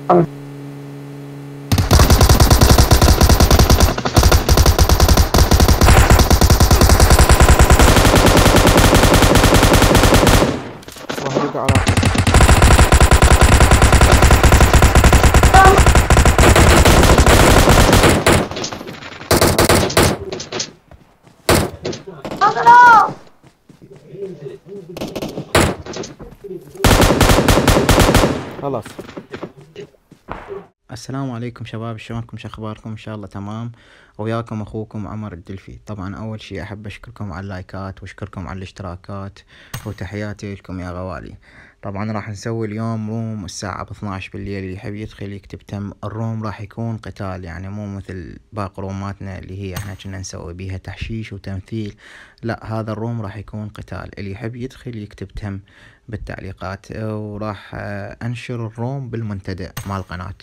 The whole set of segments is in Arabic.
واحد يقع على خلاص. السلام عليكم شباب، شلونكم؟ شو اخباركم؟ ان شاء الله تمام. وياكم اخوكم عمر الدلفي. طبعا اول شي احب اشكركم على اللايكات واشكركم على الاشتراكات وتحياتي لكم يا غوالي. طبعا راح نسوي اليوم روم الساعة 12 بالليل، اللي يحب يدخل يكتب تم. الروم راح يكون قتال، يعني مو مثل باقي روماتنا اللي هي احنا كنا نسوي بيها تحشيش وتمثيل. لا، هذا الروم راح يكون قتال. اللي يحب يدخل يكتب تم بالتعليقات، وراح انشر الروم بالمنتدى مع القناة.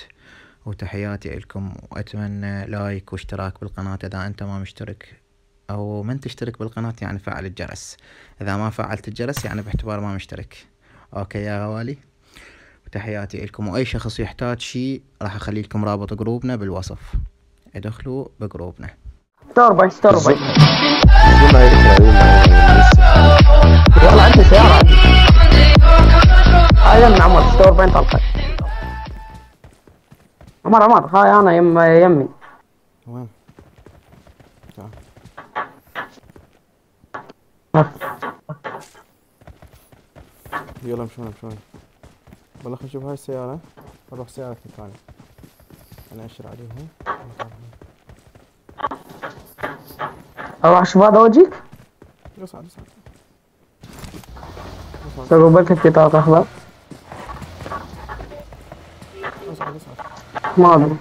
وتحياتي لكم، واتمنى لايك واشتراك بالقناة اذا انت ما مشترك، او من تشترك بالقناة يعني فعل الجرس. اذا ما فعلت الجرس يعني باعتبار ما مشترك. اوكي يا غوالي، وتحياتي لكم. واي شخص يحتاج شي راح اخلي لكم رابط جروبنا بالوصف، ادخلوا بجروبنا. ستورباي بدون ما يدخل والله عندي سيارة عندي. هاي من عمر ستورباي انطلقت. عمر هاي انا يمي. وين؟ تعال يلا مشونا. والله خلينا نشوف هاي السيارة، نروح سيارة ثانية انا اشر عليها. اروح اشوف هذا وجهك. اصعد سووا بالك في طاقة اخضر. ما ادري.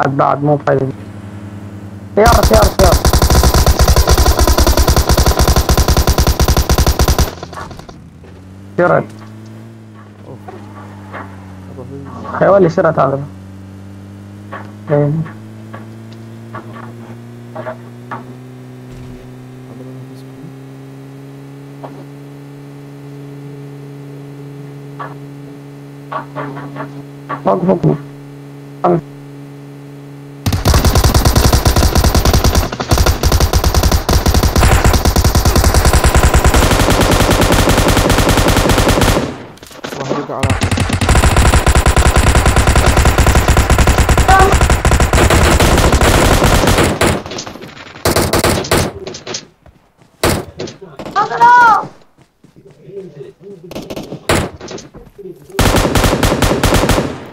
بعد مو بحلو. سيارة شرت. حيولي شرت هذا. ايه فوق واحد يقع على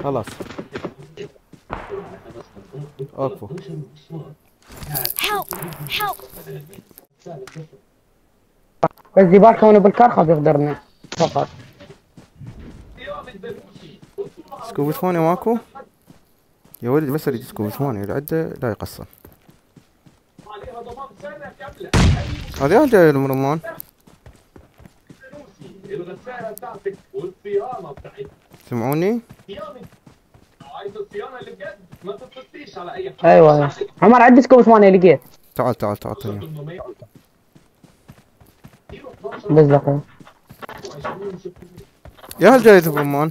خلاص. اوقفوا. بس دي بالك هون بالكار خاف يقدرني فقط. سكوب ثمانية ماكو يا ولد، بس اريد سكوب ثمانية العدة لا يقصر. هذه جاي المرمان. سمعوني؟ ايوه عمر عندي سكوب 8 لقيت. تعال طيب. بزق يا هل جاي المرمان؟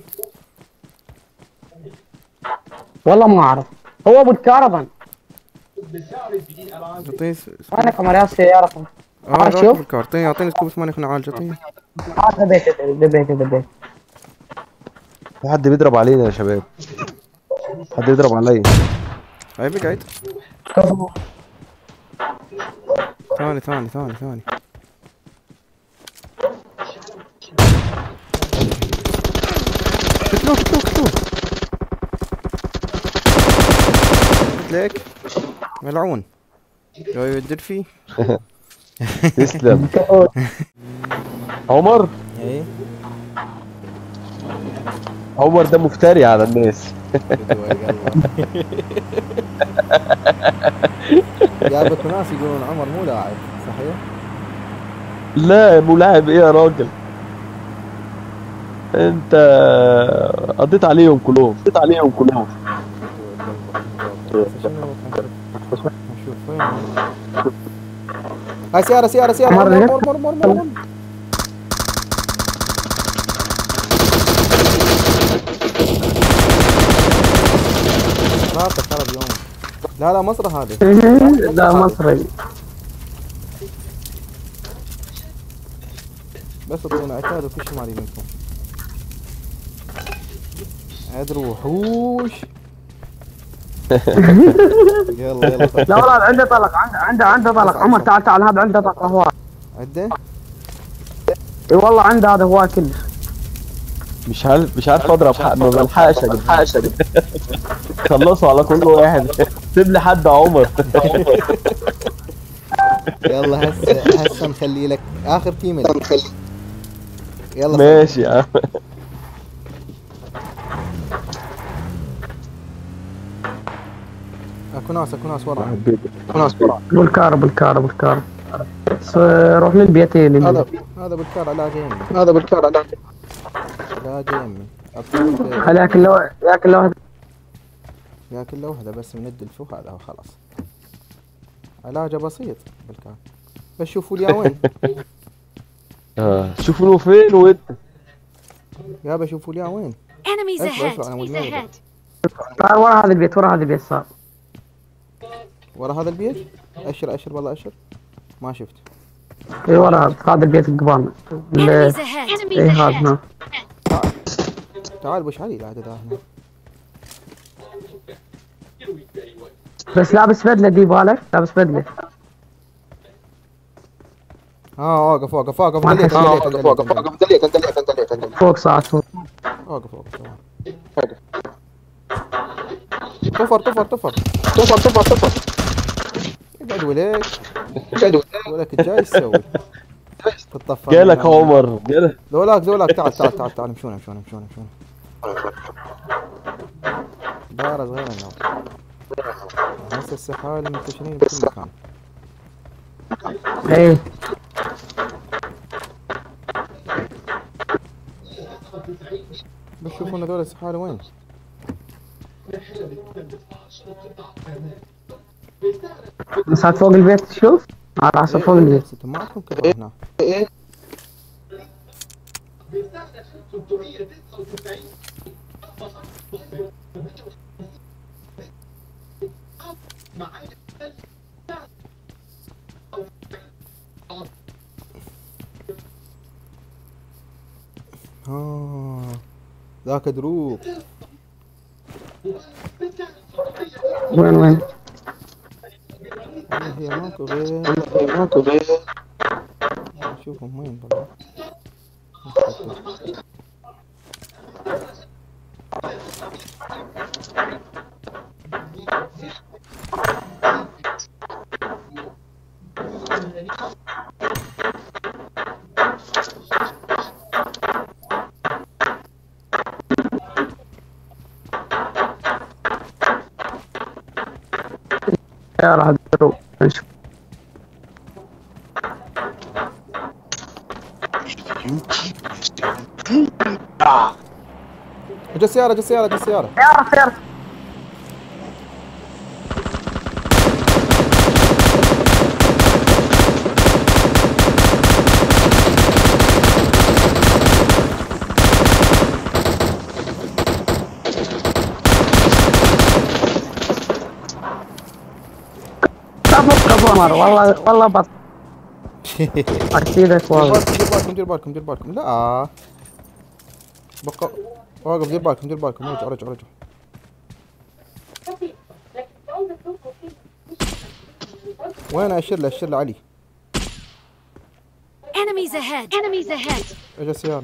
والله ما اعرف، هو ابو الكارفان. اعطيني انا كمان السيارة. شوف بالكار. اعطيني سكوب 8 خلينا نعالج. اعطيني. دبيت. في حد بيضرب علينا يا شباب، حد يضرب علي. هاي بقعد. ثاني. قتلوه قلت لك ملعون جاي يودر فيه. تسلم. عمر ايه عمر ده مفتري على الناس. جابك ناس يقولون عمر مو لاعب، صحيح؟ لا ملاعب ايه يا راجل؟ انت قضيت عليهم كلهم. بس شنو نشوف وين هاي سيارة عمر مر. راسك خرب يوم. لا مصر هذه. لا مصري. بس اعطونا عتاد وكل شيء مالي منكم. عاد وحوش. يلا لا والله عنده طلق، عنده طلق. عمر تعال هذا عنده طلق هواي. عده؟ اي والله عنده هذا هواي كلش. مش عارف اضرب حق، ما بلحقش خلصوا على كل واحد. سيب لي حد يا عمر. يلا هسه نخلي لك اخر تيم لك. يلا ماشي يا عم. اكو ناس ورا. بالكار بس روح للبيتين. هذا بالكار علاج يمي. علاج يمي. ياكل له وحده بس من الدلف وهذا هو خلاص. علاجه بسيط بالكار. بس شوفوا لي وين. شوفوا فين وانت. يابا شوفوا لي وين. Enemies أسرع، ahead. أنا Enemies مجنون. ahead. صار ورا هذا البيت صار. ورا هذا البيت. اشر والله اشر. ما شفت. اي ورا هذا البيت القبان. Enemies ahead. اي هذا هنا. تعال بوش علي لا هنا. بس لابس بدله، دي بالك لابس بدله. واقف دليت. فوق ساعة فوق. واقف طفر. اقعد ولك جاي تسوي. تطفر. جالك عمر ذولاك تعال مشونا. دار صغيرة النوم. هسه السحالي منتشرين بكل مكان. ايه بس شوفون هذول السحالي وين. مسات فوق البيت. شوف على راسه فوق البيت. انتم معكم كذا هنا. ذاك دروب. وين هي ماكو غير. نشوفهم وين والله. يا راح الدروب نشوف. جا سيارة. سيارة قمر. والله بط. اكيدك والله. دير بالكم. لا بقى واقف. دير بالكم. رجع. وين اشير له علي. Enemies ahead. اجا سيارة.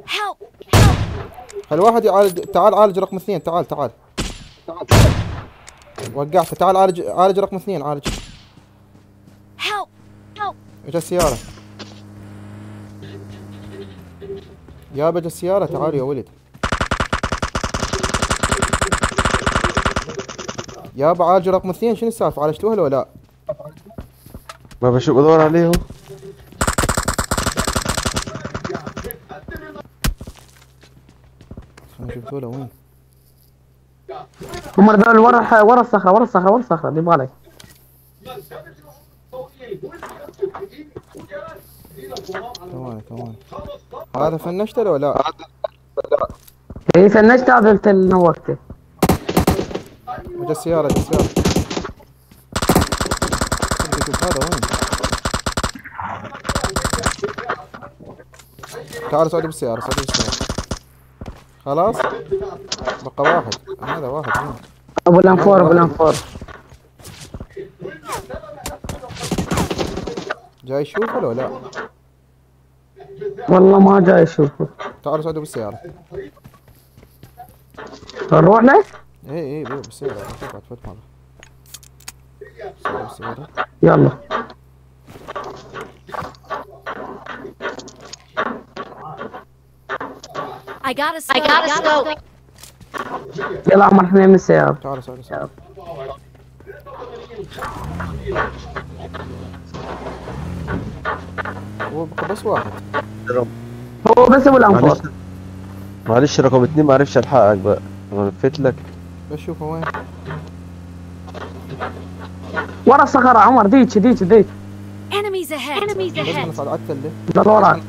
Help. خلي واحد يعالج. تعال عالج رقم 2. تعال وقعته. تعال عالج رقم 2. عالج. Help. اجا السيارة. يابا اجا السيارة، تعالوا يا ولد. يابا عالج رقم 2، شنو السالفة؟ عالجتوها ولا لا؟ ما بشوف بدور عليهم. خلينا نشوف ذولا وين. هم ذول ورا الصخرة، ورا الصخرة، ورا الصخرة، دي بالك. ثواني. هذا فنشته ولا لا؟ اي فنشت هذا قلت نوقته. اجا السيارة. نشوف هذا وين. تعال صعدوا بالسيارة. خلاص بقى واحد. هذا واحد وين؟ ابو الانفور. جاي يشوفه ولا لا؟ والله ما جاي اشوفه. تعالوا صعدوا بالسيارة. نروح له؟ ايه بالسيارة. شوف عاد فوت مرة. صعدوا بالسيارة. يلا. I got a scope. يلا عمر احنا من السيارة. تعالوا صعدوا. هو بقى بس واحد. هو بس ابو الانفور. معلش رقم 2 ما عرفش الحقك بقى، انا لفيت لك. بس شوفه وين. ورا الصخرة عمر، ديك. Enemies ahead. Enemies بس انا ahead. صعد على التلة. ضل وراك.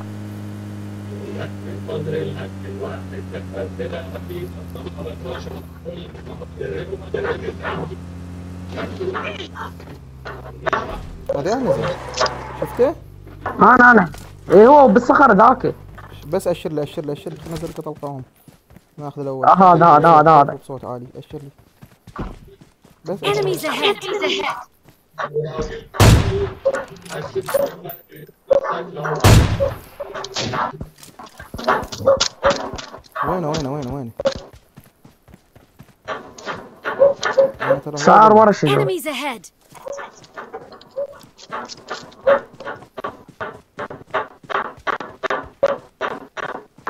هذا نزل. شفته؟ انا ايه هو بالصخرة ذاك. بس اشر لي خلينا ننزل طلقهم. ناخذ الاول. هذا بصوت عالي. اشر لي. بس Enemies ahead. وين. صار ورا الشجرة. Enemies ahead.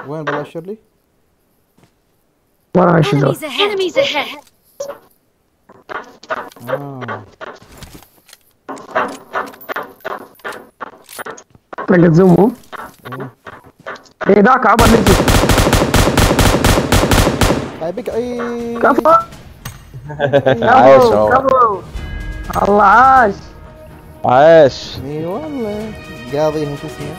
وين بالله اشر لي؟ ورا الشجرة. Enemies ahead. لقيت زومو. ايه ذاك عبر نجي. عيبك عيب. كفو. عاش الله عاش. عاش. اي والله قاضيها شو اسمه.